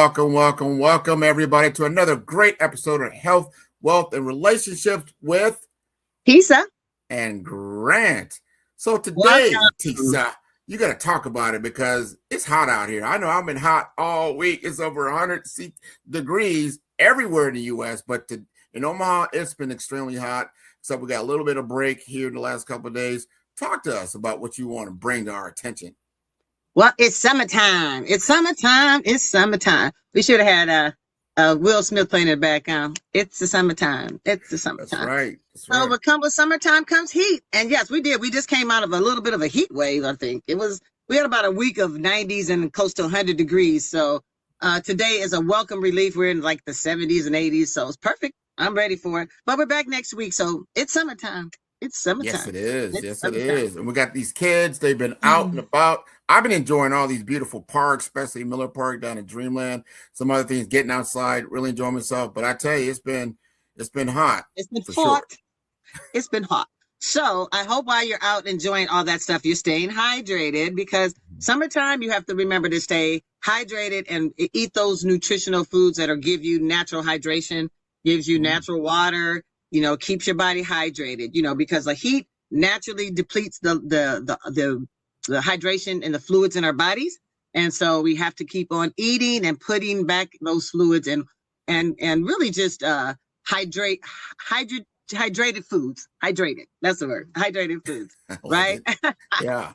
Welcome, everybody, to another great episode of Health, Wealth, and Relationships with Tisa and Grant. So today, Welcome. Tisa, you got to talk about it because it's hot out here. I know I've been hot all week. It's over 100 degrees everywhere in the U.S., but in Omaha, it's been extremely hot. So we got a little bit of break here in the last couple of days. Talk to us about what you want to bring to our attention. Well, it's summertime. It's summertime. We should have had Will Smith playing in the background. It's the summertime. That's right. So, but come with summertime comes heat. And yes, we did. We just came out of a little bit of a heat wave, I think. We had about a week of 90s and close to 100 degrees. So today is a welcome relief. We're in like the 70s and 80s. So it's perfect. I'm ready for it. But we're back next week. So it's summertime. It's summertime. Yes, it is. It is. And we got these kids. They've been out and about. I've been enjoying all these beautiful parks, especially Miller Park down in Dreamland. Some other things, getting outside, really enjoying myself. But I tell you, it's been hot. It's been hot. Sure. It's been hot. So I hope while you're out enjoying all that stuff, you're staying hydrated, because summertime, you have to remember to stay hydrated and eat those nutritional foods that give you natural hydration, gives you natural water, keeps your body hydrated, because the heat naturally depletes the hydration and the fluids in our bodies. And so we have to keep on eating and putting back those fluids and really just hydrated foods. Hydrated. That's the word. Hydrated foods. Right? Yeah.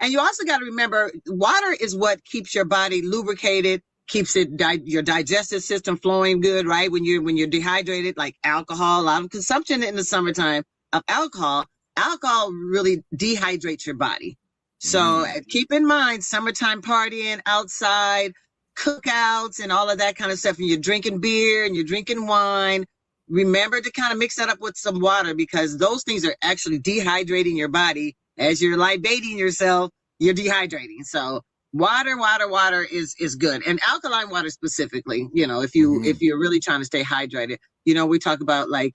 And you also got to remember, water is what keeps your body lubricated, keeps your digestive system flowing good, right? When you're dehydrated, like alcohol, a lot of consumption in the summertime of alcohol really dehydrates your body. So keep in mind, summertime partying outside, cookouts and all of that kind of stuff, and you're drinking beer and you're drinking wine, remember to kind of mix that up with some water, because those things are actually dehydrating your body. As you're libating yourself, you're dehydrating. So water is good. And alkaline water specifically, if you're really trying to stay hydrated, we talk about like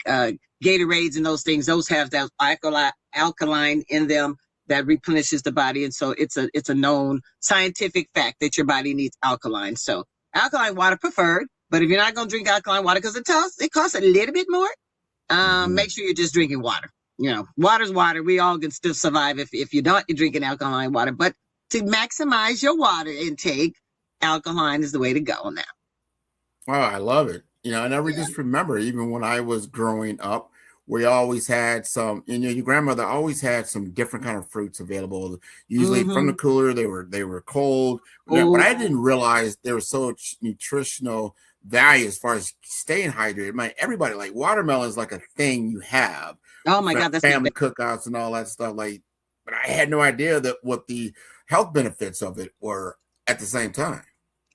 Gatorades and those things, those have that alkaline in them that replenishes the body. And so it's a known scientific fact that your body needs alkaline. So alkaline water preferred, but if you're not going to drink alkaline water, because it costs a little bit more, make sure you're just drinking water. Water's water. We all can still survive if you're drinking alkaline water, but to maximize your water intake, alkaline is the way to go now. Oh, I love it. Just remember, even when I was growing up, we always had some, your grandmother always had some different kind of fruits available. Usually from the cooler, they were cold, but I didn't realize there was so much nutritional value as far as staying hydrated. Everybody, like, watermelon is like a thing you have. Oh my God, that's family cookouts and all that stuff. But I had no idea that what the health benefits of it were at the same time.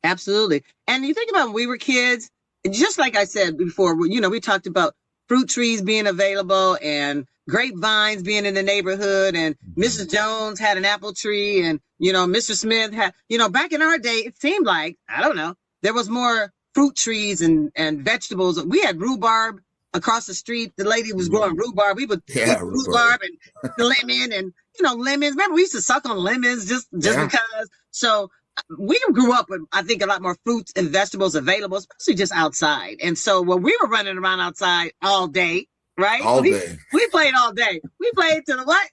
Absolutely. And you think about when we were kids, just like I said before, we talked about fruit trees being available and grapevines being in the neighborhood, and Mrs. Jones had an apple tree, and, Mr. Smith had, back in our day, it seemed like, I don't know, there was more fruit trees and vegetables. We had rhubarb across the street. The lady was growing rhubarb. We would eat rhubarb and lemon and, lemons. Remember, we used to suck on lemons just because. So we grew up with, I think, a lot more fruits and vegetables available, especially just outside. And so when we were running around outside all day, right? All day. We played all day. We played to the what?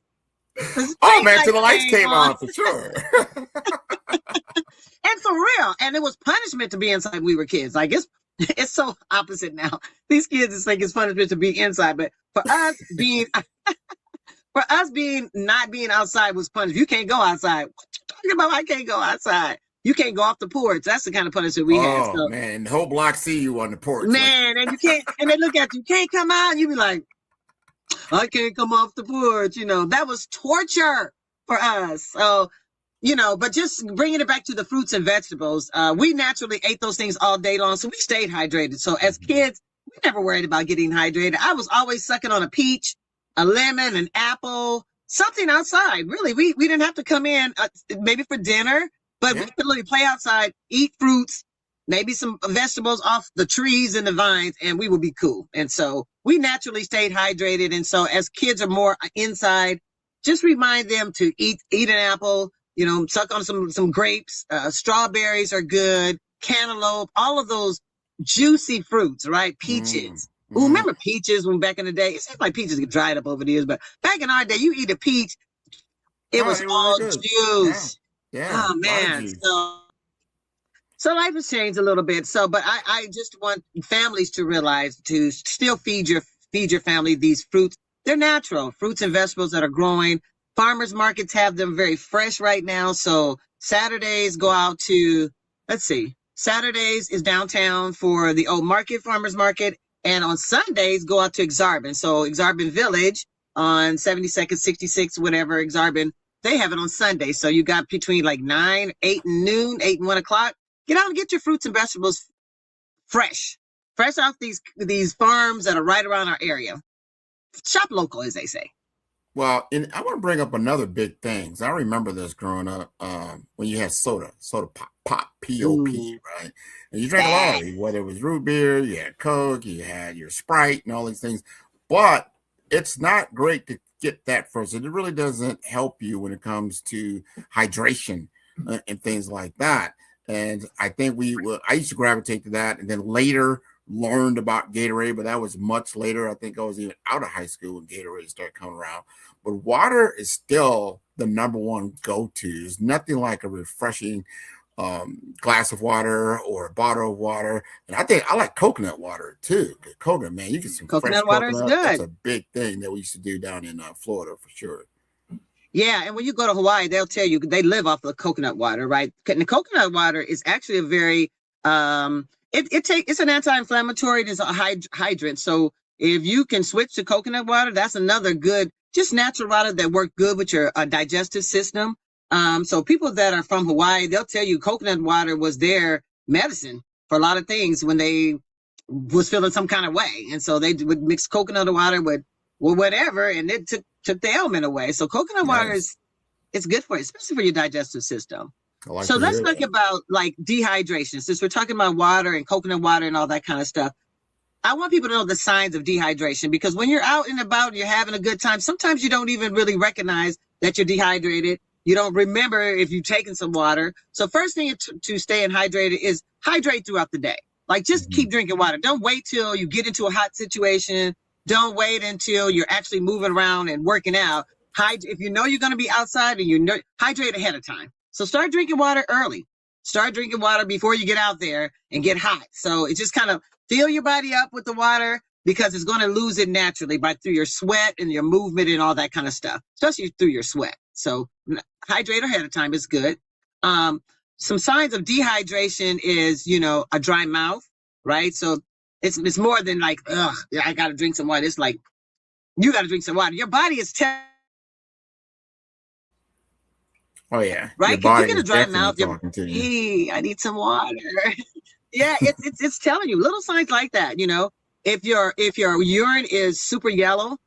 Till the lights came on, for sure. And for real. And it was punishment to be inside when we were kids. Like, it's so opposite now. These kids just think it's punishment to be inside. But for us not being outside was punishment. You can't go outside. What you talking about? I can't go outside. You can't go off the porch. That's the kind of punishment we had. Oh, man. The whole block see you on the porch. Man, and you can't, and they look at you, can't come out. And you be like, I can't come off the porch. That was torture for us. So, but just bringing it back to the fruits and vegetables, we naturally ate those things all day long. So we stayed hydrated. So as kids, we never worried about getting hydrated. I was always sucking on a peach, a lemon, an apple, something outside. Really, we didn't have to come in maybe for dinner, but we could literally play outside, eat fruits, maybe some vegetables off the trees and the vines, and we would be cool. And so we naturally stayed hydrated. And so as kids are more inside, just remind them to eat an apple, suck on some grapes. Strawberries are good. cantaloupe, all of those juicy fruits, right? Peaches. Ooh, remember peaches when back in the day? It seems like peaches get dried up over the years, but back in our day, you eat a peach, it Oh, was they were really all good. Yeah, juice. yeah, Oh a lot of man. juice. So life has changed a little bit. So, but I just want families to realize to still feed your family these fruits. They're natural fruits and vegetables that are growing. Farmers markets have them very fresh right now. So Saturdays go out to, let's see, Saturdays is downtown for the old market, farmers market. And on Sundays go out to Exarban. So Exarban Village on 72nd, 66, whatever, Exarban, they have it on Sunday. So you got between like 9, 8 and noon, 8 and 1 o'clock. Get out and get your fruits and vegetables fresh off these farms that are right around our area. Shop local, as they say. Well, and I want to bring up another big thing. I remember this growing up when you had soda pop, P-O-P, right? And you drank a lot of it, whether it was root beer, you had Coke, you had your Sprite and all these things. But it's not great to get that first. It really doesn't help you when it comes to hydration and things like that. And I think I used to gravitate to that, and then later learned about Gatorade, but that was much later. I think I was even out of high school when Gatorade started coming around. But water is still the number one go-to. There's nothing like a refreshing glass of water or a bottle of water. And I think I like coconut water too. Coconut, man, you get some fresh Coconut water is coconut. That's good. a big thing that we used to do down in Florida for sure. Yeah, and when you go to Hawaii, they'll tell you they live off of coconut water, right? And the coconut water is actually a very it's an anti-inflammatory, it is a hydrant. So if you can switch to coconut water, that's another good, just natural water that works good with your digestive system. So people that are from Hawaii, they'll tell you coconut water was their medicine for a lot of things when they was feeling some kind of way, and so they would mix coconut water with whatever, and it took the ailment away. So coconut water it's good for you, especially for your digestive system. So let's talk about like dehydration. Since we're talking about water and coconut water and all that kind of stuff, I want people to know the signs of dehydration, because when you're out and about and you're having a good time, sometimes you don't even really recognize that you're dehydrated. You don't remember if you've taken some water. So first thing to stay hydrated is hydrate throughout the day. Like just keep drinking water. Don't wait till you get into a hot situation. Don't wait until you're actually moving around and working out. If you know you're going to be outside, and hydrate ahead of time. So start drinking water early. Start drinking water before you get out there and get hot. So it just kind of fill your body up with the water, because it's going to lose it naturally through your sweat and your movement and all that kind of stuff, especially through your sweat. So hydrate ahead of time is good. Some signs of dehydration is, a dry mouth, right? So it's more than like, I got to drink some water. It's like, you got to drink some water. Your body is oh yeah, right? your body you get a is dry definitely mouth, talking to you. hey, I need some water. Yeah, it's telling you little signs like that. If your urine is super yellow,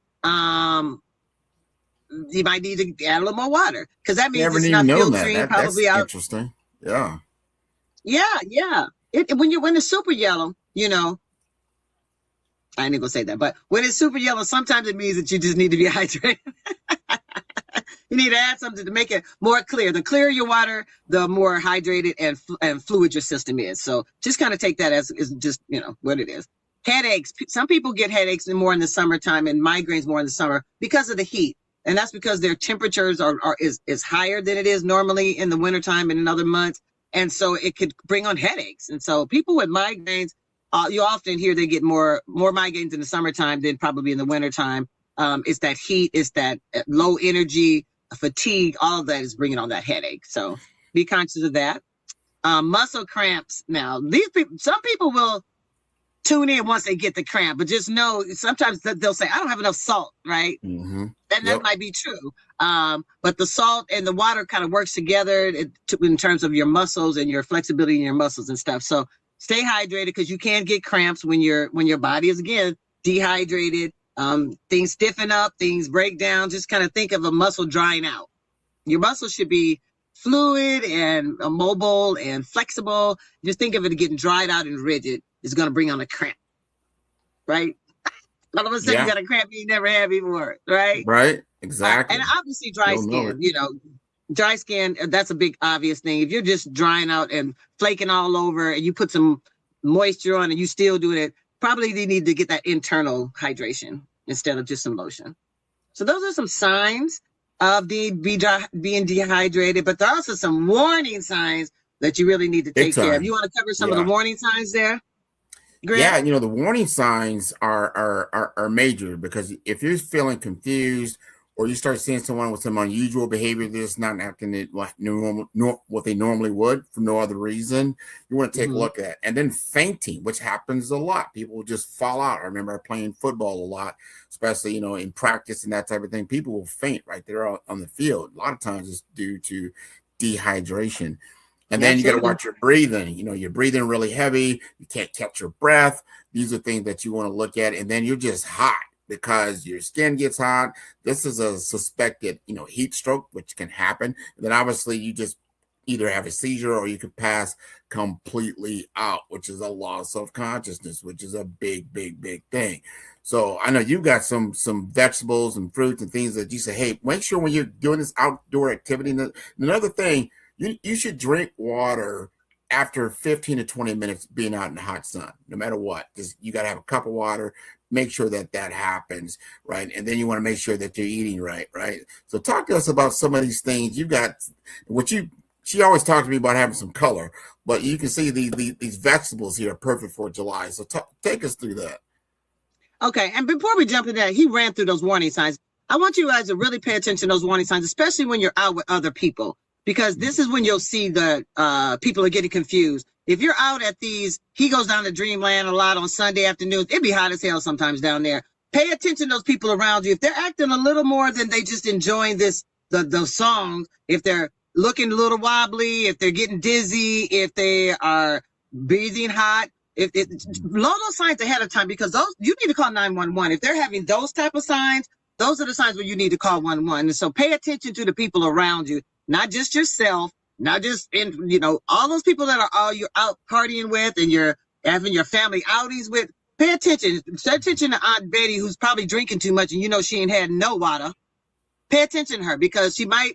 you might need to add a little more water, because that means Never it's even not known filtering that. That's probably out. interesting. Yeah. Yeah. When it's super yellow, I ain't gonna say that, but when it's super yellow, sometimes it means that you just need to be hydrated. You need to add something to make it more clear. The clearer your water, the more hydrated and fluid your system is. So just kind of take that as just, what it is. Headaches. Some people get headaches more in the summertime and migraines more in the summer because of the heat. And that's because their temperatures is higher than it is normally in the wintertime and in other months. And so it could bring on headaches. And so people with migraines, you often hear they get more migraines in the summertime than probably in the wintertime. It's that heat, it's that low energy, fatigue, all of that is bringing on that headache. So be conscious of that. Muscle cramps. Now, some people will tune in once they get the cramp, but just know sometimes they'll say, I don't have enough salt, right? Mm-hmm. And that might be true. But the salt and the water kind of works together in terms of your muscles and your flexibility in your muscles and stuff. So stay hydrated, because you can get cramps when your body is, again, dehydrated. Things stiffen up, things break down. Just kind of think of a muscle drying out. Your muscle should be fluid and mobile and flexible. Just think of it getting dried out and rigid. It's going to bring on a cramp, right? All of a sudden, you got a cramp you never had before, right? Right, exactly. And obviously, dry skin. Dry skin, that's a big obvious thing. If you're just drying out and flaking all over and you put some moisture on and you still doing it, probably you need to get that internal hydration instead of just some lotion. So those are some signs of being dehydrated, but there are also some warning signs that you really need to take care of. You want to cover some of the warning signs there? Grant? Yeah, you know, the warning signs are major, because if you're feeling confused or you start seeing someone with some unusual behavior that's not acting it like what they normally would for no other reason, you want to take a look at. And then fainting, which happens a lot. People will just fall out. I remember playing football a lot, especially, you know, in practice and that type of thing. People will faint right there on the field. A lot of times it's due to dehydration. And then you got to watch your breathing. You know, you're breathing really heavy. You can't catch your breath. These are things that you want to look at. And then you're just hot because your skin gets hot. This is a suspected, you know, heat stroke, which can happen. And then obviously you just either have a seizure or you can pass completely out, which is a loss of consciousness, which is a big thing. So I know you got some vegetables and fruits and things that you say, hey, make sure when you're doing this outdoor activity. And another thing, you should drink water after 15 to 20 minutes being out in the hot sun, no matter what. Just, you got to have a cup of water. Make sure that happens, right? And then you want to make sure that you're eating right? So talk to us about some of these things. You got she always talked to me about having some color, but you can see these vegetables here are perfect for July. So take us through that. Okay, and before we jump into that, he ran through those warning signs. I want you guys to really pay attention to those warning signs, especially when you're out with other people, because this is when you'll see the people are getting confused. If you're out at these, he goes down to Dreamland a lot on Sunday afternoons. It'd be hot as hell sometimes down there. Pay attention to those people around you. If they're acting a little more than they just enjoying the songs, if they're looking a little wobbly, if they're getting dizzy, if they are breathing hot, know those signs ahead of time, because those you need to call 911. If they're having those type of signs, those are the signs where you need to call 111. And so pay attention to the people around you, not just yourself. Not just in, you know, all those people that are you're out partying with and you're having your family outings with. Pay attention. Pay attention to Aunt Betty, who's probably drinking too much, and you know she ain't had no water. Pay attention to her, because she might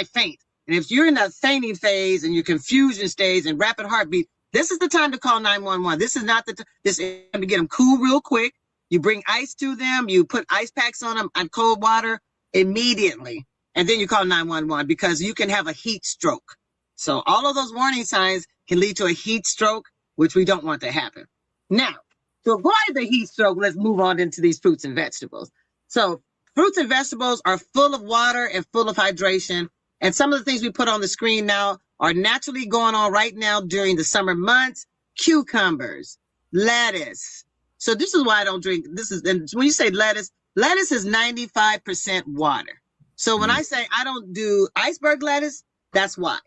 faint. And if you're in that fainting phase and your confusion stage and rapid heartbeat, this is the time to call 911. This is not this is time to get them cool real quick. You bring ice to them. You put ice packs on them and cold water immediately. And then you call 911, because you can have a heat stroke. So all of those warning signs can lead to a heat stroke, which we don't want to happen. Now, to avoid the heat stroke, let's move on into these fruits and vegetables. So fruits and vegetables are full of water and full of hydration. And some of the things we put on the screen now are naturally going on right now during the summer months. Cucumbers, lettuce. So this is why I don't drink. And when you say lettuce is 95% water. So when I say I don't do iceberg lettuce, that's why.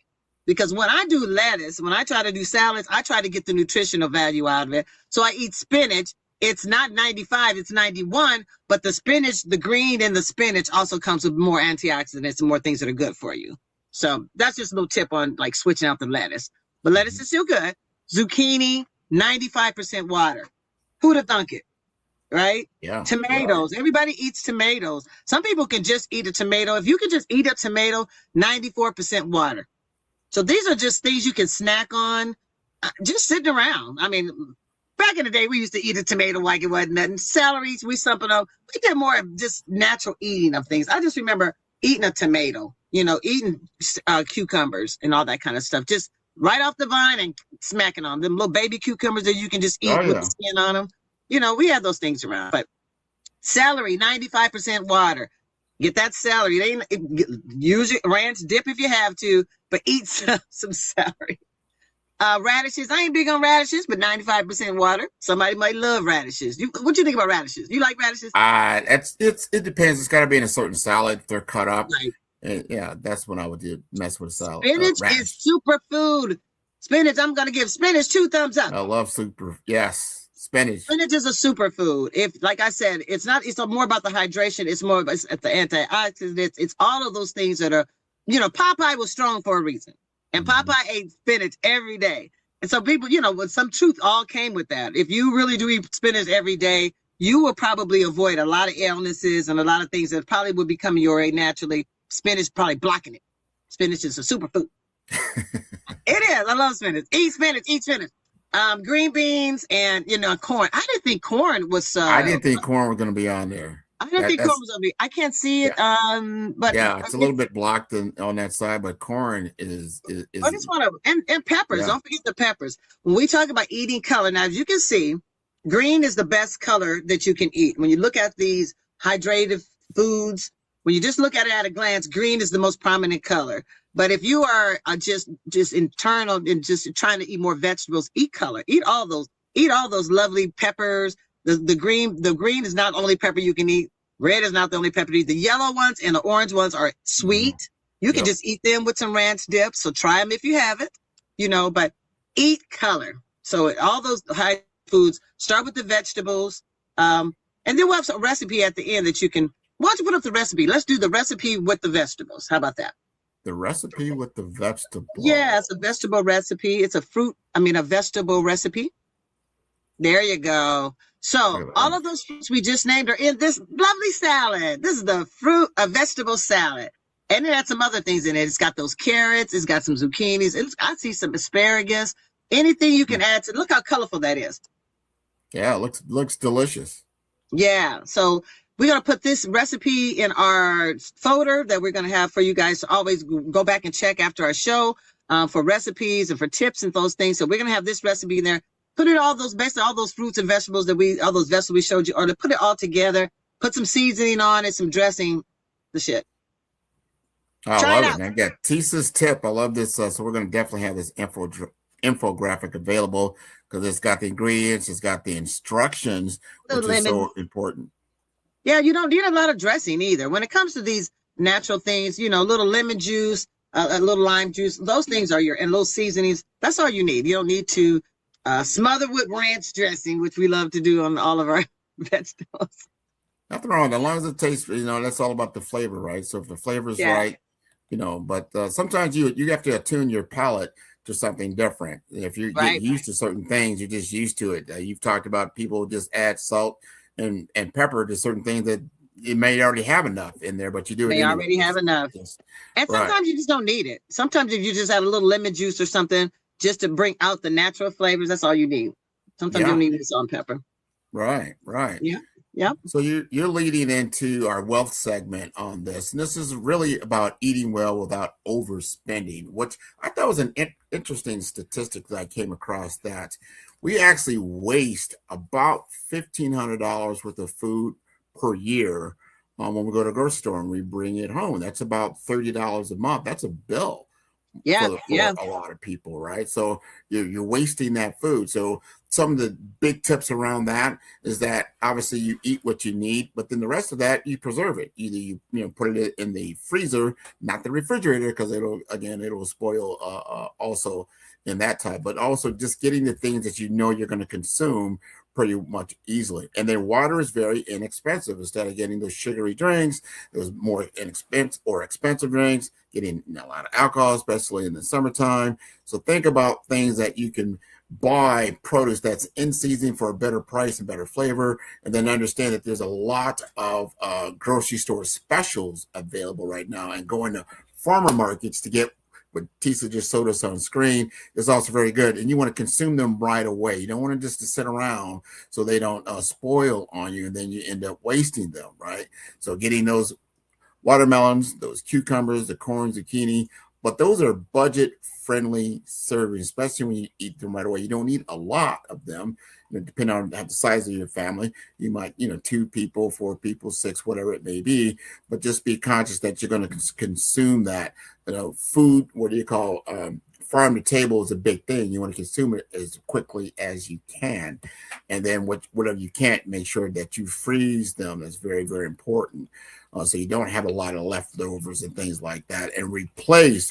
Because when I do lettuce, when I try to do salads, I try to get the nutritional value out of it. So I eat spinach. It's not 95, it's 91, but the spinach, the green in the spinach also comes with more antioxidants and more things that are good for you. So that's just a little tip on like switching out the lettuce. But lettuce is still good. Zucchini, 95% water. Who'd have thunk it? Right? Yeah. Tomatoes. Right. Everybody eats tomatoes. Some people can just eat a tomato. If you can just eat a tomato, 94% water. So these are just things you can snack on, just sitting around. I mean, back in the day, we used to eat a tomato like it wasn't nothing. Celery, we did more of just natural eating of things. I just remember eating a tomato, eating cucumbers and all that kind of stuff. Just right off the vine and smacking on them little baby cucumbers that you can just eat with the skin on them. We had those things around. But celery, 95% water. Get that celery. Use your ranch dip if you have to, but eat some celery. Radishes. I ain't big on radishes, but 95% water. Somebody might love radishes. What you think about radishes? You like radishes? It depends. It's got to be in a certain salad if they're cut up. Right. And yeah, that's when I would mess with salad. Spinach is superfood. Spinach. I'm gonna give spinach 2 thumbs up. I love Yes. Spinach. Spinach is a superfood. If, like I said, it's more about the hydration. It's more about the antioxidants. It's all of those things that are, Popeye was strong for a reason. And Popeye ate spinach every day. And so people, some truth all came with that. If you really do eat spinach every day, you will probably avoid a lot of illnesses and a lot of things that probably would be coming your way naturally. Spinach probably blocking it. Spinach is a superfood. It is. I love spinach. Eat spinach. Eat spinach. Green beans and corn. I didn't think corn was. I didn't think corn was going to be on there. I didn't think corn was gonna be. I can't see it. Yeah. But yeah, it's a little bit blocked on that side, but corn is. I just want to and peppers. Yeah. Don't forget the peppers. When we talk about eating color, now as you can see, green is the best color that you can eat. When you look at these hydrated foods, when you just look at it at a glance, green is the most prominent color. But if you are just internal and just trying to eat more vegetables, eat color. Eat all those lovely peppers. The green is not the only pepper you can eat. Red is not the only pepper to eat. The yellow ones and the orange ones are sweet. You can just eat them with some ranch dip. So try them if you have it, but eat color. So all those high foods, start with the vegetables. And then we'll have a recipe at the end that you can, why don't you put up the recipe? Let's do the recipe with the vegetables. How about that? The recipe with the vegetables. Yeah, it's a vegetable recipe. It's a vegetable recipe. There you go. So all of those fruits we just named are in this lovely salad. This is the a vegetable salad. And it had some other things in it. It's got those carrots. It's got some zucchinis. I see some asparagus. Anything you can add to. Look how colorful that is. Yeah, it looks delicious. Yeah. So we're going to put this recipe in our folder that we're going to have for you guys to always go back and check after our show for recipes and for tips and those things. So we're going to have this recipe in there. Put it basically all those fruits and vegetables all those vegetables we showed you, or to put it all together, put some seasoning on it, some dressing, the shit. I love it, man. Yeah, Tisa's tip. I love this. So we're going to definitely have this infographic available because it's got the ingredients, it's got the instructions, which is so important. Yeah, you don't need a lot of dressing either. When it comes to these natural things, a little lemon juice, a little lime juice, those things are and little seasonings. That's all you need. You don't need to smother with ranch dressing, which we love to do on all of our vegetables. Nothing wrong. As long as it tastes, that's all about the flavor, right? So if the flavor's right, but sometimes you have to attune your palate to something different. If you get used to certain things, you're just used to it. You've talked about people just add salt and pepper to certain things that you may already have enough in there, but you do it. They already have enough. And sometimes you just don't need it. Sometimes if you just add a little lemon juice or something, just to bring out the natural flavors, that's all you need. Sometimes you don't need salt and pepper. Right. Yeah. So you're leading into our wealth segment on this, and this is really about eating well without overspending, which I thought was an interesting statistic that I came across, that we actually waste about $1,500 worth of food per year when we go to the grocery store and we bring it home. That's about $30 a month. That's a bill. For a lot of people, right? So you're wasting that food. So some of the big tips around that is that obviously you eat what you need, but then the rest of that you preserve it. Either you put it in the freezer, not the refrigerator, because it'll spoil also in that type. But also just getting the things that you're going to consume pretty much easily. And then water is very inexpensive. Instead of getting those sugary drinks, those more inexpensive or expensive drinks, getting a lot of alcohol, especially in the summertime. So think about things that you can buy, produce that's in season for a better price and better flavor, and then understand that there's a lot of grocery store specials available right now, and going to farmer markets to get what Tisa just showed us on screen is also very good. And you want to consume them right away. You don't want to just to sit around so they don't spoil on you, and then you end up wasting them, right? So getting those watermelons, those cucumbers, the corn, zucchini, but those are budget-friendly servings, especially when you eat them right away. You don't need a lot of them. Depending on the size of your family, you might, 2 people, 4 people, 6, whatever it may be. But just be conscious that you're going to consume that. Food, what do you call, farm to table is a big thing. You want to consume it as quickly as you can. And then whatever you can't, make sure that you freeze them. That's very, very important. So you don't have a lot of leftovers and things like that. And replace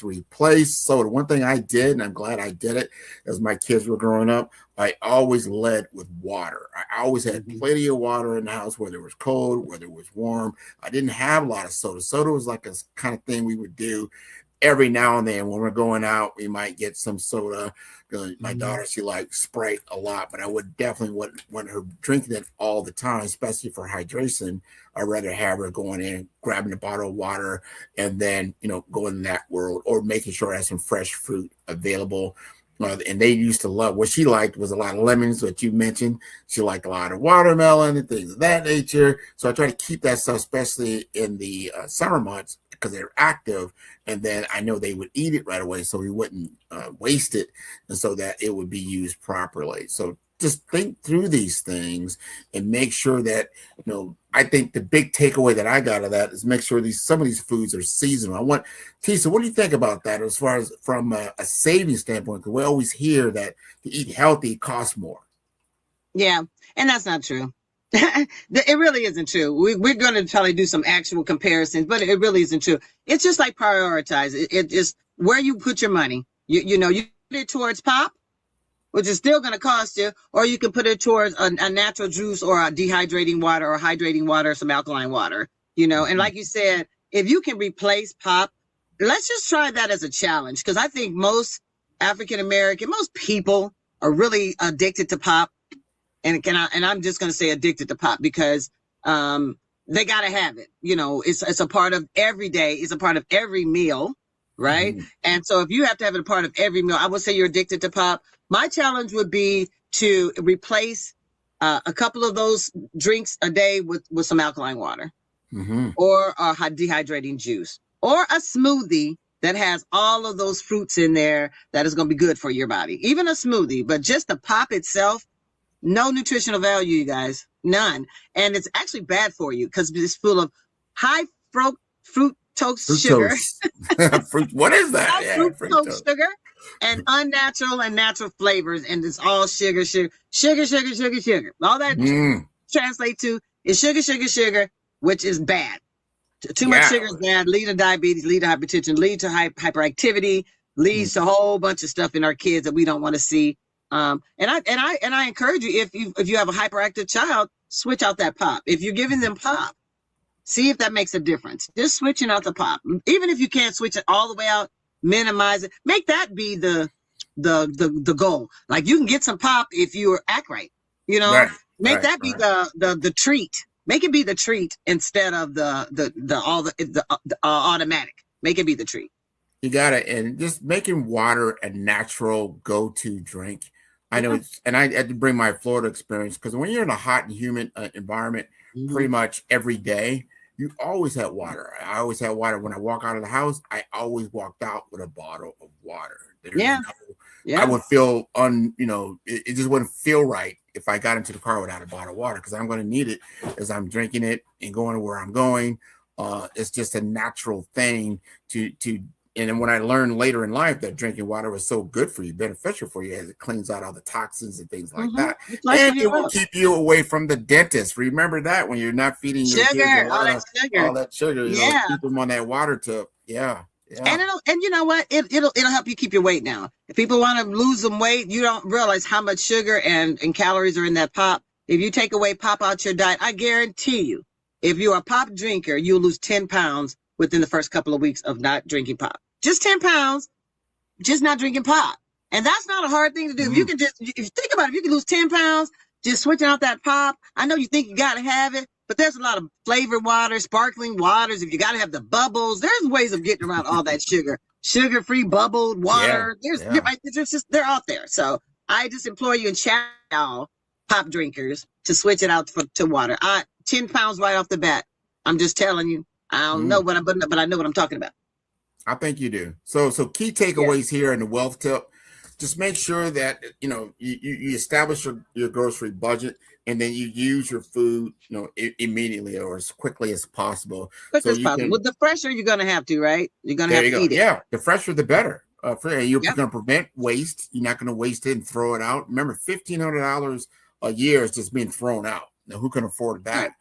soda. One thing I did, and I'm glad I did it, as my kids were growing up, I always led with water. I always had plenty of water in the house, whether it was cold, whether it was warm. I didn't have a lot of soda. Soda was like a kind of thing we would do every now and then when we're going out, we might get some soda. My daughter, she likes Sprite a lot, but I would definitely want her drinking it all the time, especially for hydration. I'd rather have her going in, grabbing a bottle of water, and then, going in that world, or making sure I have some fresh fruit available. And they used to love, what she liked was a lot of lemons, what you mentioned. She liked a lot of watermelon and things of that nature. So I try to keep that stuff, especially in the summer months, because they're active. And then I know they would eat it right away, so we wouldn't waste it, and so that it would be used properly. So just think through these things and make sure that, I think the big takeaway that I got of that is make sure some of these foods are seasonal. Tisa, what do you think about that as far as from a saving standpoint? Because we always hear that to eat healthy costs more. Yeah, and that's not true. It really isn't true. We're going to try to do some actual comparisons, but it really isn't true. It's just like prioritize. It is where you put your money. You put it towards pop, which is still going to cost you, or you can put it towards a natural juice or a dehydrating water or hydrating water, some alkaline water, And like you said, if you can replace pop, let's just try that as a challenge, because I think most African-American, most people are really addicted to pop. And I'm just going to say addicted to pop because they got to have it. It's a part of every day. It's a part of every meal, right? And so if you have to have it a part of every meal, I would say you're addicted to pop. My challenge would be to replace a couple of those drinks a day with some alkaline water or a dehydrating juice or a smoothie that has all of those fruits in there that is going to be good for your body. Even a smoothie, but just the pop itself, no nutritional value, you guys, none. And it's actually bad for you because it's full of high fructose sugar. What is that? High fructose sugar and unnatural and natural flavors. And it's all sugar. All that translates to is sugar, which is bad. Too much sugar is bad, lead to diabetes, lead to hypertension, lead to hyperactivity, leads to a whole bunch of stuff in our kids that we don't want to see. And I encourage you, if you have a hyperactive child, switch out that pop. If you're giving them pop, see if that makes a difference. Just switching out the pop, even if you can't switch it all the way out, minimize it. Make that be the goal. Like you can get some pop if you act right. Make that be the treat. Make it be the treat instead of the automatic. Make it be the treat. You got it, and just making water a natural go-to drink. I know, and I had to bring my Florida experience because when you're in a hot and humid environment, pretty much every day, you always have water. I always have water. When I walk out of the house, I always walked out with a bottle of water. I would feel it just wouldn't feel right if I got into the car without a bottle of water because I'm going to need it as I'm drinking it and going to where I'm going. It's just a natural thing to. And then when I learned later in life that drinking water was so good for you, beneficial for you, as it cleans out all the toxins and things like that. And it will keep you away from the dentist. Remember that when you're not feeding your kids all that sugar. Keep them on that water tip. Yeah. And you know what? It'll help you keep your weight down. If people want to lose some weight, you don't realize how much sugar and calories are in that pop. If you take away pop out your diet, I guarantee you, if you're a pop drinker, you'll lose 10 pounds within the first couple of weeks of not drinking pop. Just 10 pounds, just not drinking pop. And that's not a hard thing to do. If you can if you think about it, if you can lose 10 pounds, just switching out that pop. I know you think you got to have it, but there's a lot of flavored water, sparkling waters. If you got to have the bubbles, there's ways of getting around all that sugar-free bubbled water. They're out there. So I just implore you and chat y'all pop drinkers to switch it out to water. 10 pounds right off the bat. I'm just telling you, I don't know what but I know what I'm talking about. I think you do. So key takeaways here in the wealth tip. Just make sure that you establish your grocery budget, and then you use your food immediately or as quickly as possible. Quick as possible. With the fresher, you're gonna have to, right? You're gonna have to eat it. Yeah, the fresher the better. You're gonna prevent waste. You're not gonna waste it and throw it out. Remember, $1,500 a year is just being thrown out. Now, who can afford that?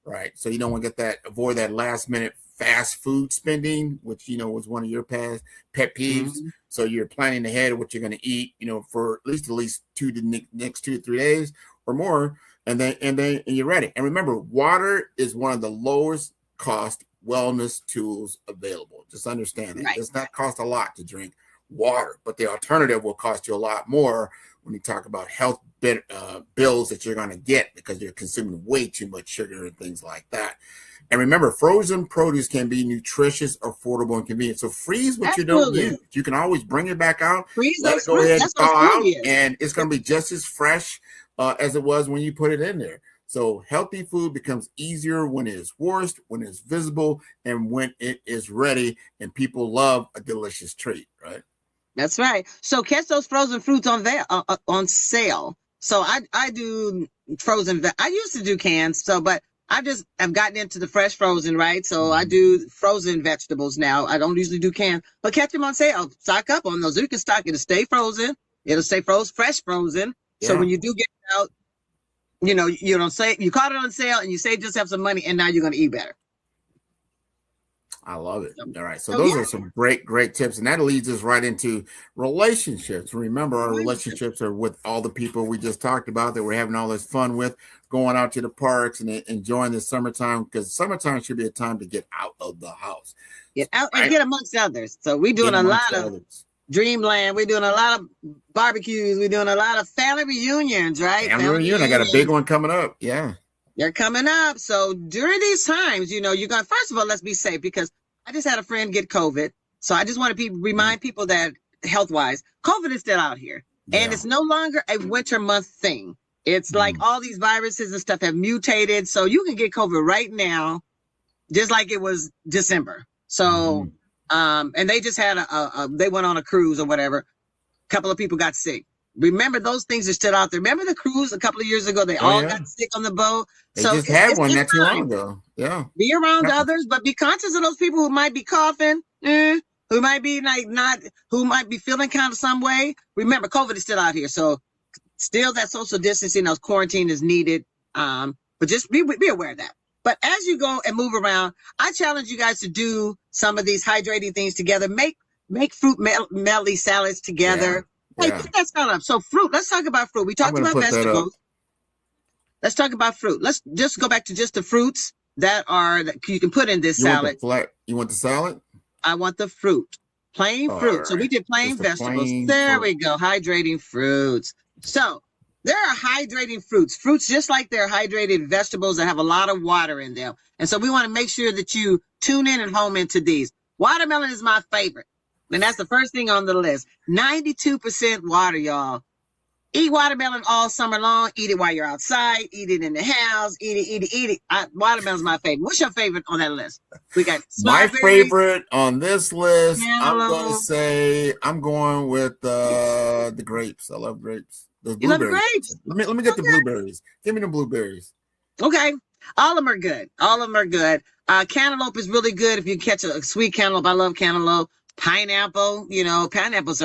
Right. So you don't want to avoid that last minute fast food spending, which was one of your pet peeves. So you're planning ahead what you're going to eat, for at least next 2 to 3 days or more, and then you're ready. And remember, water is one of the lowest cost wellness tools available. Just understand that. It Right. does not cost a lot to drink water, but the alternative will cost you a lot more when you talk about health bills that you're going to get because you're consuming way too much sugar and things like that. And remember, frozen produce can be nutritious, affordable, and convenient. So freeze what you don't Absolutely. use. You can always bring it back out, Freeze let those it go fruits. ahead and That's what thaw food out, is. and it's going to be just as fresh as it was when you put it in there. So healthy food becomes easier when it is washed, when it's visible, and when it is ready. And people love a delicious treat, right? That's right. So catch those frozen fruits on sale. So I do frozen. I used to do cans. But I've gotten into the fresh frozen, right? So I do frozen vegetables now. I don't usually do cans, but catch them on sale. Stock up on those. You can stock. It'll stay frozen. It'll stay fresh frozen. So when you do get it out, you don't say you caught it on sale and you saved yourself some money, and now you're going to eat better. I love it. All right. So those are some great tips. And that leads us right into relationships. Remember, our relationships are with all the people we just talked about that we're having all this fun with, going out to the parks and enjoying the summertime, because summertime should be a time to get out of the house. Get out and get amongst others. So we're doing a lot of Dreamland. We're doing a lot of barbecues. We're doing a lot of family reunions, right? Family reunion. I got a big one coming up. Yeah. They're coming up. So during these times, you're going to, first of all, let's be safe, because I just had a friend get COVID. So I just want to remind people that health-wise, COVID is still out here. Yeah. And it's no longer a winter month thing. It's like all these viruses and stuff have mutated. So you can get COVID right now, just like it was December. So, and they just had they went on a cruise or whatever. A couple of people got sick. Remember, those things are still out there. Remember the cruise a couple of years ago? They all got sick on the boat. They just had one not too long ago. Yeah. Be around others, but be conscious of those people who might be coughing, who might be who might be feeling kind of some way. Remember, COVID is still out here. So still that social distancing, those quarantine is needed. But just be aware of that. But as you go and move around, I challenge you guys to do some of these hydrating things together. Make fruit medley salads together. Hey, put that salad up. So fruit, let's talk about fruit. We talked about vegetables. Let's talk about fruit. Let's just go back to just the fruits that you can put in this salad. You want the salad? I want the fruit. Plain fruit. Right. So we did plain vegetables. There we go. Hydrating fruits. So there are hydrating fruits. Fruits just like they're hydrated vegetables that have a lot of water in them. And so we want to make sure that you tune in and home into these. Watermelon is my favorite. And that's the first thing on the list. 92% water, y'all. Eat watermelon all summer long. Eat it while you're outside. Eat it in the house. Eat it. Watermelon's my favorite. What's your favorite on that list? We got my favorite on this list. I'm going to say I'm going with the grapes. I love grapes. Those blueberries. You love grapes? Let me get the blueberries. Give me the blueberries. Okay. All of them are good. Cantaloupe is really good if you catch a sweet cantaloupe. I love cantaloupe. Pineapple, pineapples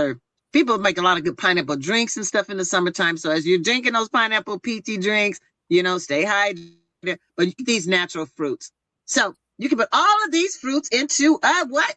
people make a lot of good pineapple drinks and stuff in the summertime. So as you're drinking those pineapple peachy drinks, stay hydrated, but you eat these natural fruits. So you can put all of these fruits into a what?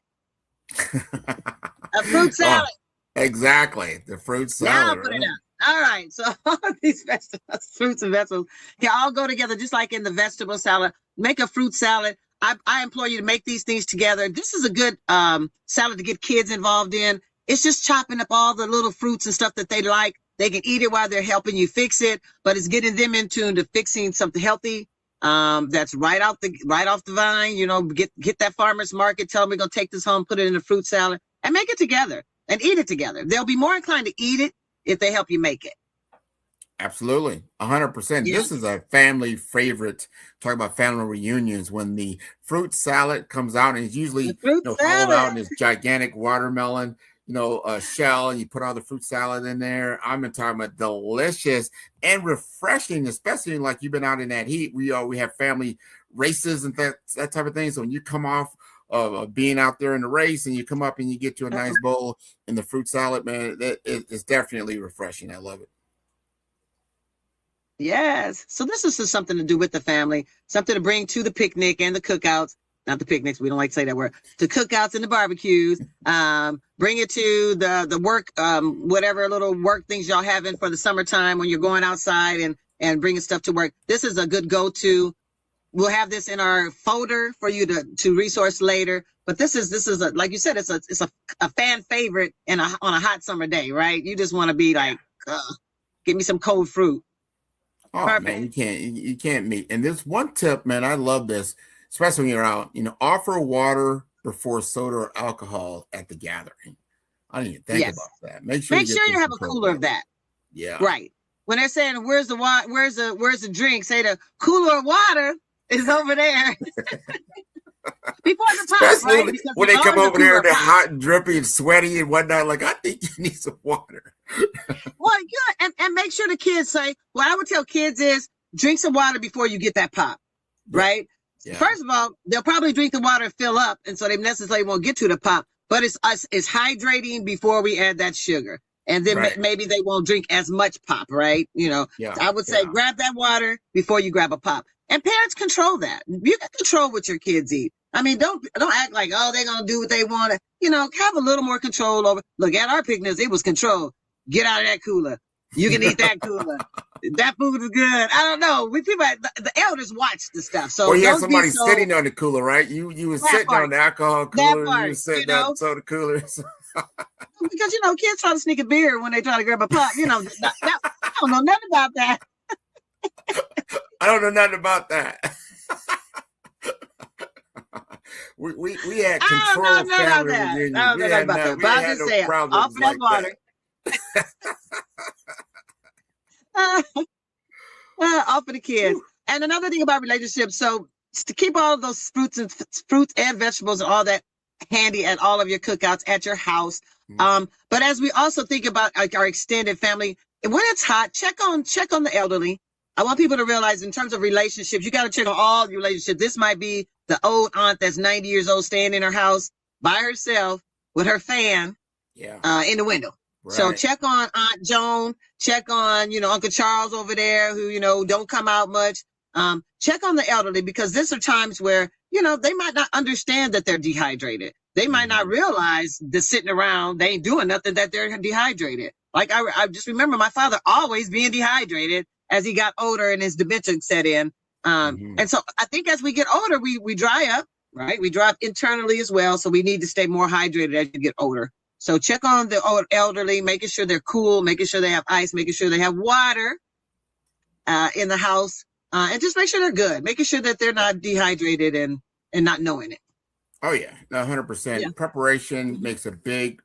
A fruit salad. Oh, exactly. The fruit salad. Now put it out. All right. So all of these vegetables, fruits and vegetables, can all go together just like in the vegetable salad. Make a fruit salad. I implore you to make these things together. This is a good salad to get kids involved in. It's just chopping up all the little fruits and stuff that they like. They can eat it while they're helping you fix it, but it's getting them in tune to fixing something healthy that's right off the vine. Get that farmer's market. Tell them we're gonna take this home, put it in a fruit salad, and make it together and eat it together. They'll be more inclined to eat it if they help you make it. Absolutely. 100%. Yeah. This is a family favorite. Talk about family reunions when the fruit salad comes out, and it's usually hollowed out in this gigantic watermelon, shell, and you put all the fruit salad in there. I'm talking about delicious and refreshing, especially like you've been out in that heat. We have family races and that type of thing. So when you come off of being out there in the race and you come up and you get to a nice bowl in the fruit salad, man, it's definitely refreshing. I love it. Yes. So this is just something to do with the family, something to bring to the picnic and the cookouts. Not the picnics. We don't like to say that word. To cookouts and the barbecues. Bring it to the work, whatever little work things y'all having for the summertime when you're going outside and bringing stuff to work. This is a good go-to we'll have this in our folder for you to resource later. But this is a, like you said, it's a fan favorite on a hot summer day, right? You just want to be like, give me some cold fruit. Oh Perfect. man, you can't meet. And this one tip, man, I love this, especially when you're out. Offer water before soda or alcohol at the gathering. I didn't even think about that. Make sure you have a cooler of that. Yeah. Right. When they're saying where's the water, where's the drink, say the cooler of water is over there. Before the pop, especially right? when they come over there, they're hot and drippy and sweaty and whatnot. Like, I think you need some water. Well, yeah, and make sure the kids say, what I would tell kids is drink some water before you get that pop, right? Yeah. First of all, they'll probably drink the water and fill up, and so they necessarily won't get to the pop. But it's hydrating before we add that sugar, and then maybe they won't drink as much pop, right? I would say grab that water before you grab a pop. And parents control that. You can control what your kids eat. I mean, don't act like, oh, they're going to do what they want to, have a little more control over. Look, at our picnics, it was control. Get out of that cooler. You can eat that cooler. That food is good. I don't know. The elders watch the stuff. So you had somebody sitting on the cooler, right? You were sitting on the alcohol cooler. You were sitting on soda coolers. Because, kids try to sneak a beer when they try to grab a pop. I don't know nothing about that. I don't know nothing about that. we had control family reunions. I don't know about that. But I'll just say, off that water. Off of the kids. And another thing about relationships, so to keep all of those fruits and vegetables and all that handy at all of your cookouts at your house. But as we also think about our extended family, when it's hot, check on the elderly. I want people to realize in terms of relationships, you got to check on all your relationships. This might be the old aunt that's 90 years old staying in her house by herself with her fan in the window. Right. So check on Aunt Joan, check on, Uncle Charles over there who, don't come out much. Check on the elderly, because these are times where, they might not understand that they're dehydrated. They might not realize that sitting around, they ain't doing nothing, that they're dehydrated. Like I just remember my father always being dehydrated as he got older and his dementia set in. And so I think as we get older, we dry up, right? We dry up internally as well. So we need to stay more hydrated as you get older. So check on the elderly, making sure they're cool, making sure they have ice, making sure they have water in the house, and just make sure they're good, making sure that they're not dehydrated and not knowing it. Oh yeah, 100%. Yeah. Preparation makes a big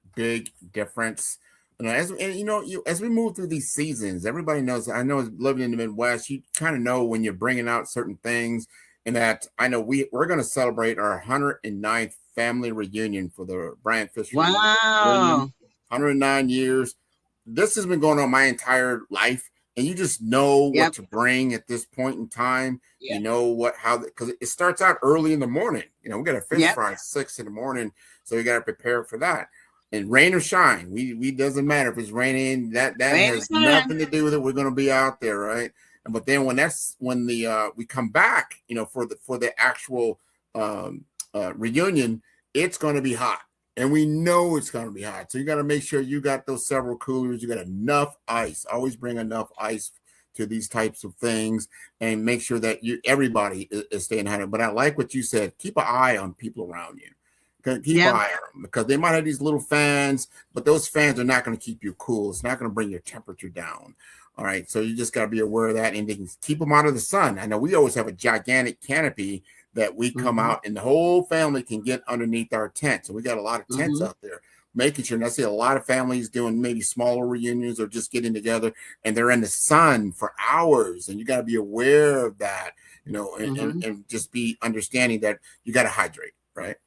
difference. As we move through these seasons, everybody knows. I know, living in the Midwest, you kind of know when you're bringing out certain things. And that I know we're going to celebrate our 109th family reunion for the Bryant Fisher. Wow, 109 years. This has been going on my entire life, and you just know what to bring at this point in time. You know because it starts out early in the morning. We got a fish fry at 6 in the morning, so we got to prepare for that. And rain or shine, we doesn't matter if it's raining. That has nothing to do with it. We're going to be out there, right? But then when we come back, for the actual reunion, it's going to be hot, and we know it's going to be hot. So you got to make sure you got those several coolers. You got enough ice. Always bring enough ice to these types of things, and make sure that everybody is staying hydrated. But I like what you said. Keep an eye on people around you. Keep an eye on them, because they might have these little fans, but those fans are not going to keep you cool. It's not going to bring your temperature down. All right. So you just got to be aware of that, and they can keep them out of the sun. I know we always have a gigantic canopy that we come out, and the whole family can get underneath our tent. So we got a lot of tents out there, making sure. And I see a lot of families doing maybe smaller reunions or just getting together, and they're in the sun for hours. And you got to be aware of that, and just be understanding that you got to hydrate, right?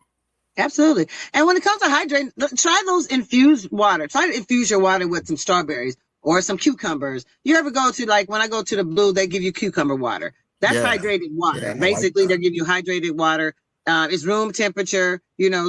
Absolutely. And when it comes to hydrating, try those infused water. Try to infuse your water with some strawberries or some cucumbers. You ever go to, like, when I go to the Blue, they give you cucumber water. That's hydrated water. Yeah, basically, like, they give you hydrated water. It's room temperature,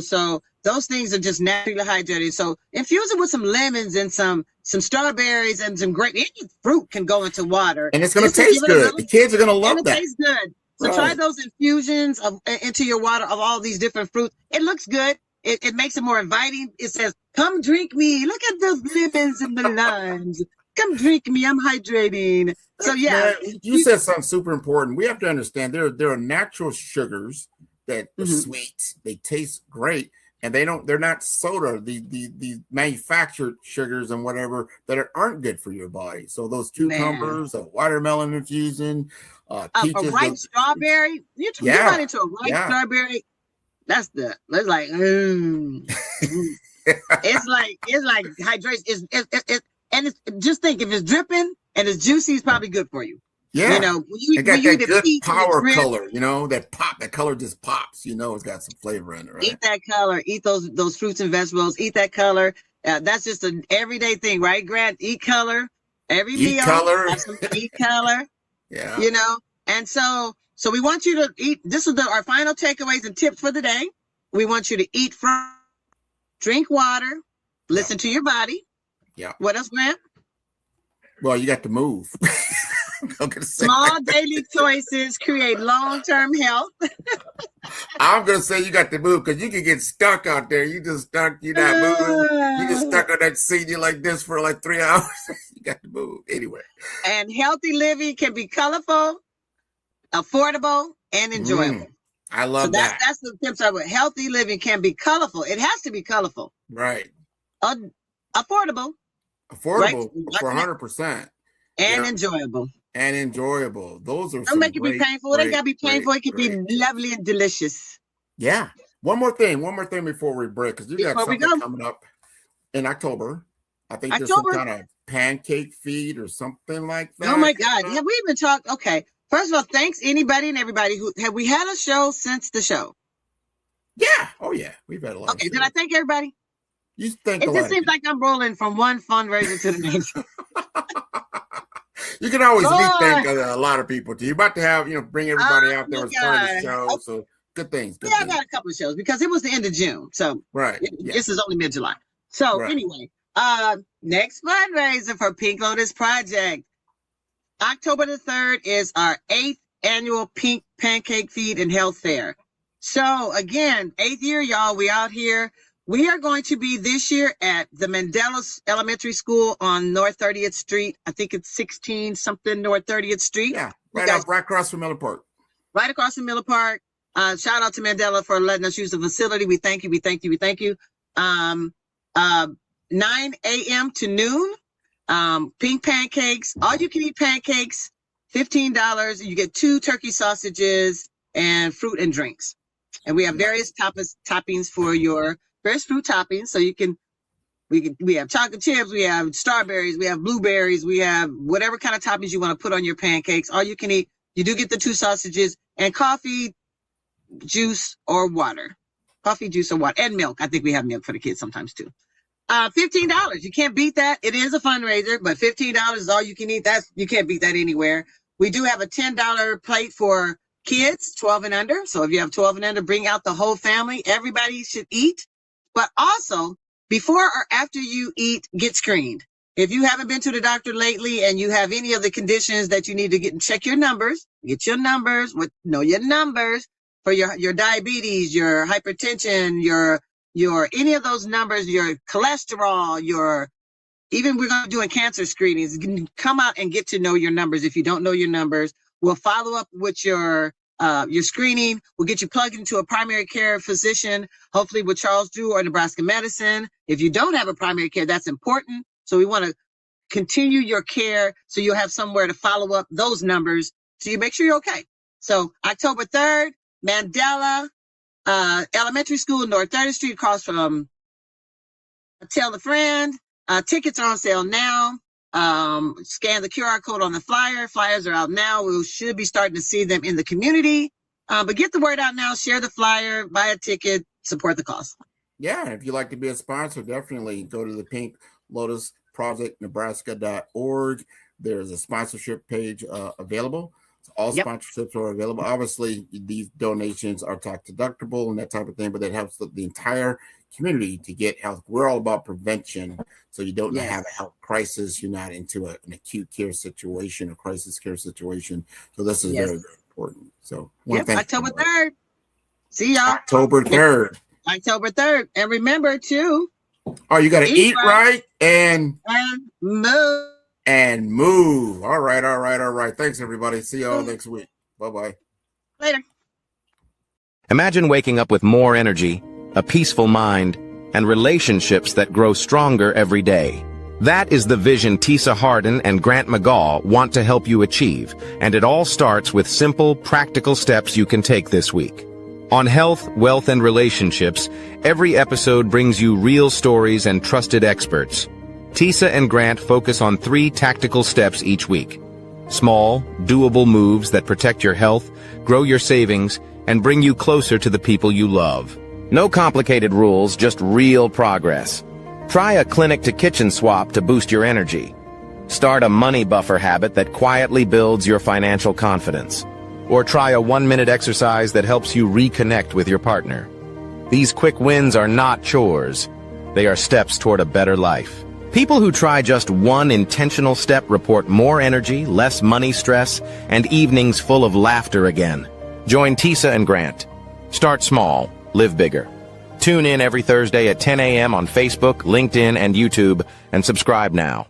so those things are just naturally hydrated. So infuse it with some lemons and some strawberries and some grape. Any fruit can go into water. And it's going to taste good. The kids are going to love that. It tastes good. So try those infusions into your water of all these different fruits. It looks good. It makes it more inviting. It says, come drink me. Look at those lemons and the limes. Come drink me. I'm hydrating. So yeah, Man, you said something super important. We have to understand there are natural sugars that are sweet. They taste great, and they're not soda. The manufactured sugars and whatever that aren't good for your body. So those cucumbers, a watermelon infusion, a peaches, ripe strawberry. You bite into a ripe strawberry. That's it's like it's like hydration. And it's just think if it's dripping and it's juicy, it's probably good for you. Yeah, you know, it got that good power color. You know, that color just pops. You know, it's got some flavor in it. Right? Eat that color. Eat those fruits and vegetables. Eat that color. That's just an everyday thing, right, Grant? Eat color every meal. Have some eat color. Yeah, you know, and so we want you to eat. This is our final takeaways and tips for the day. We want you to eat from, drink water, listen to your body. Yeah. What else, Grant? Well, you got to move. Small daily choices create long-term health. I'm gonna say you got to move because you can get stuck out there. You just stuck. You're not moving. You just stuck on that seat. You're like this for like 3 hours. You got to move anyway. And healthy living can be colorful, affordable, and enjoyable. I love that. That's the tips I would. Healthy living can be colorful. It has to be colorful. Right. Affordable. Affordable for 100%. And enjoyable. And enjoyable. Those are. Don't make it be painful. It ain't gotta be painful. It can be lovely and delicious. Yeah. One more thing before we break, because you got something coming up in October. I think there's some kind of pancake feed or something like that. Oh my God. Have we even talked? Okay. First of all, thanks anybody and everybody have we had a show since the show? Yeah. Oh yeah. We've had a lot. Okay. Did I thank everybody? You thank it just seems like I'm rolling from one fundraiser to the next. You can always thank a lot of people. You're about to have, bring everybody out there as part of the show. Okay. So good things. I got a couple of shows because it was the end of June. So this is only mid-July. So anyway, next fundraiser for Pink Lotus Project. October the 3rd is our 8th annual Pink Pancake Feed and Health Fair. So again, 8th year, y'all, we out here. We are going to be this year at the Mandela Elementary School on North 30th Street. I think it's 16 something North 30th Street. Yeah, right across from Miller Park. Right across from Miller Park. Shout out to Mandela for letting us use the facility. We thank you. We thank you. We thank you. 9 a.m. to noon. Pink pancakes. All you can eat pancakes. $15. You get 2 turkey sausages and fruit and drinks. And we have various toppings for your various fruit toppings. So we have chocolate chips, we have strawberries, we have blueberries, we have whatever kind of toppings you want to put on your pancakes. All you can eat. You do get the 2 sausages and coffee, juice, or water. Coffee, juice, or water, and milk. I think we have milk for the kids sometimes too. $15. You can't beat that. It is a fundraiser, but $15 is all you can eat. You can't beat that anywhere. We do have a $10 plate for kids 12 and under. So if you have 12 and under, bring out the whole family. Everybody should eat. But also, before or after you eat, get screened. If you haven't been to the doctor lately and you have any of the conditions that you need to get and check your numbers, get your numbers, know your numbers for your diabetes, your hypertension, your any of those numbers, your cholesterol, even we're going to be doing cancer screenings. Come out and get to know your numbers. If you don't know your numbers, we'll follow up with your screening. We'll get you plugged into a primary care physician, hopefully with Charles Drew or Nebraska Medicine. If you don't have a primary care, that's important. So we want to continue your care so you'll have somewhere to follow up those numbers so you make sure you're okay. So October 3rd, Mandela Elementary School, North 30th Street, across from Tell a Friend. Tickets are on sale now. Scan the QR code on the flyer. Flyers are out now. We should be starting to see them in the community. But get the word out now. Share the flyer. Buy a ticket. Support the cause. Yeah, if you'd like to be a sponsor, definitely go to the Pink Lotus Project Nebraska.org. There's a sponsorship page available. So all sponsorships are available. Obviously, these donations are tax deductible and that type of thing, but that helps the entire community to get health. We're all about prevention, so you don't have a health crisis. You're not into an acute care situation or crisis care situation. So this is very, very important. So October 3rd. See y'all. October 3rd. October 3rd. And remember to you got to eat right and move. and move. All right, all right, all right. Thanks, everybody. See y'all next week. Bye-bye. Later. Imagine waking up with more energy, a peaceful mind, and relationships that grow stronger every day. That is the vision Tisa Harden and Grant McGaw want to help you achieve, and it all starts with simple, practical steps you can take this week. On health, wealth, and relationships, every episode brings you real stories and trusted experts. Tisa and Grant focus on 3 tactical steps each week. Small, doable moves that protect your health, grow your savings, and bring you closer to the people you love. No complicated rules, just real progress. Try a clinic-to-kitchen swap to boost your energy. Start a money buffer habit that quietly builds your financial confidence. Or try a 1-minute exercise that helps you reconnect with your partner. These quick wins are not chores. They are steps toward a better life. People who try just one intentional step report more energy, less money stress, and evenings full of laughter again. Join Tisa and Grant. Start small, live bigger. Tune in every Thursday at 10 a.m. on Facebook, LinkedIn, and YouTube, and subscribe now.